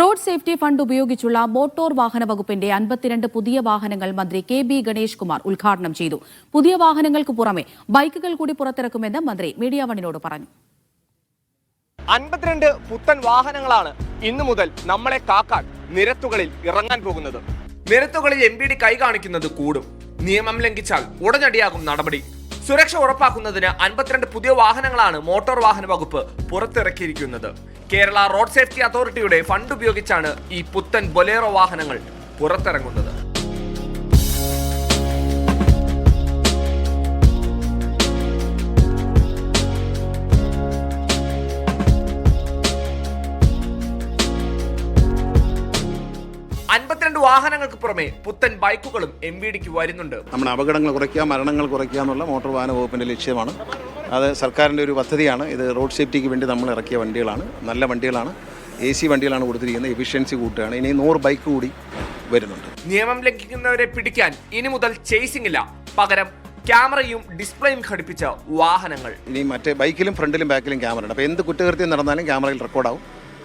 Road safety fund ഉപയോഗിച്ചുള്ള motor വാഹന വകുപ്പിന്റെ 52 പുതിയ വാഹനങ്ങൾ മന്ത്രി കെ.ബി. ഗണേഷ് കുമാർ ഉദ്ഘാടനം ചെയ്തു. പുതിയ വാഹനങ്ങൾക്ക് പുറമെ ബൈക്കുകൾ കൂടി പുറത്തിറക്കുമെന്ന് മന്ത്രി മീഡിയ വണ്ണിനോട് പറഞ്ഞു. 52 പുത്തൻ വാഹനങ്ങളാണ് ഇന്നു മുതൽ നമ്മളെ കാക്കാൻ നിരത്തുകളിൽ ഇറങ്ങാൻ പോകുന്നത്. നിരത്തുകളിൽ MVD കൈ കാണിക്കുന്നത് കൂടും. നിയമം ലംഘിച്ചാൽ ഉടനടിയാകും നടപടി. സുരക്ഷ ഉറപ്പാക്കുന്നതിന് 52 പുതിയ വാഹനങ്ങളാണ് മോട്ടോർ വാഹന വകുപ്പ് പുറത്തിറക്കിയിരിക്കുന്നത്. കേരള റോഡ് സേഫ്റ്റി അതോറിറ്റിയുടെ ഫണ്ട് ഉപയോഗിച്ചാണ് ഈ പുത്തൻ ബൊലേറോ വാഹനങ്ങൾ പുറത്തിറങ്ങുന്നത്. വാഹനങ്ങൾക്ക് പുറമെ പുത്തൻ ബൈക്കുകളും MVDക്ക് വരുന്നുണ്ട്. നമ്മുടെ അപകടങ്ങൾ കുറയ്ക്കുക, മരണങ്ങൾ കുറയ്ക്കുക എന്നുള്ള മോട്ടോർ വാഹന വകുപ്പിന്റെ ലക്ഷ്യമാണ്. അത് സർക്കാരിന്റെ ഒരു പദ്ധതിയാണ്. ഇത് റോഡ് സേഫ്റ്റിക്ക് വേണ്ടി നമ്മൾ ഇറക്കിയ വണ്ടികളാണ്. നല്ല വണ്ടികളാണ്. AC വണ്ടികളാണ് കൊടുത്തിരിക്കുന്നത്. എഫിഷ്യൻസി കൂട്ടുകയാണ്. ഇനി 100 ബൈക്ക് കൂടി വരുന്നുണ്ട്. നിയമം ലംഘിക്കുന്നവരെ പിടിക്കാൻ ഇനി മുതൽ ചേസിംഗ് ഇല്ല, പകരം ക്യാമറയും ഡിസ്പ്ലേയും ഘടിപ്പിച്ച വാഹനങ്ങൾ. ഇനി മറ്റേ ബൈക്കിലും ഫ്രണ്ടിലും ബാക്കിലും ക്യാമറ ഉണ്ട്. അപ്പോൾ എന്ത് കുറ്റകൃത്യം നടന്നാലും ക്യാമറയിൽ റെക്കോർഡാവും.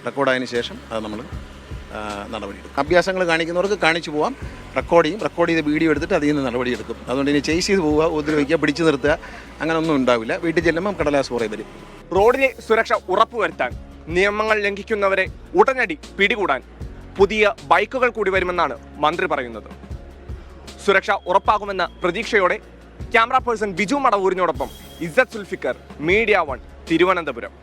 റെക്കോർഡായതിനു ശേഷം അത് നമ്മൾ നടപടിയെടുക്കും. അഭ്യാസങ്ങൾ കാണിക്കുന്നവർക്ക് കാണിച്ചു പോകാം, റെക്കോർഡ് ചെയ്ത് വീഡിയോ എടുത്തിട്ട് അതിൽ നിന്ന് നടപടിയെടുക്കും. അതുകൊണ്ട് ഇനി ചേസ് ചെയ്ത് പോവുക, ഉപദ്രവിക്കുക, പിടിച്ചു നിർത്തുക അങ്ങനെയൊന്നും ഉണ്ടാവില്ല. വീട്ടിൽ ചെല്ലുമ്പം കടലാസ് പുറകെ വരും. റോഡിലെ സുരക്ഷ ഉറപ്പുവരുത്താൻ, നിയമങ്ങൾ ലംഘിക്കുന്നവരെ ഉടനടി പിടികൂടാൻ പുതിയ ബൈക്കുകൾ കൂടി വരുമെന്നാണ് മന്ത്രി പറയുന്നത്. സുരക്ഷ ഉറപ്പാകുമെന്ന പ്രതീക്ഷയോടെ ക്യാമറ പേഴ്സൺ ബിജു മടവൂരിനോടൊപ്പം ഇസ്സത്ത് സുൽഫിക്കർ, മീഡിയ 1, തിരുവനന്തപുരം.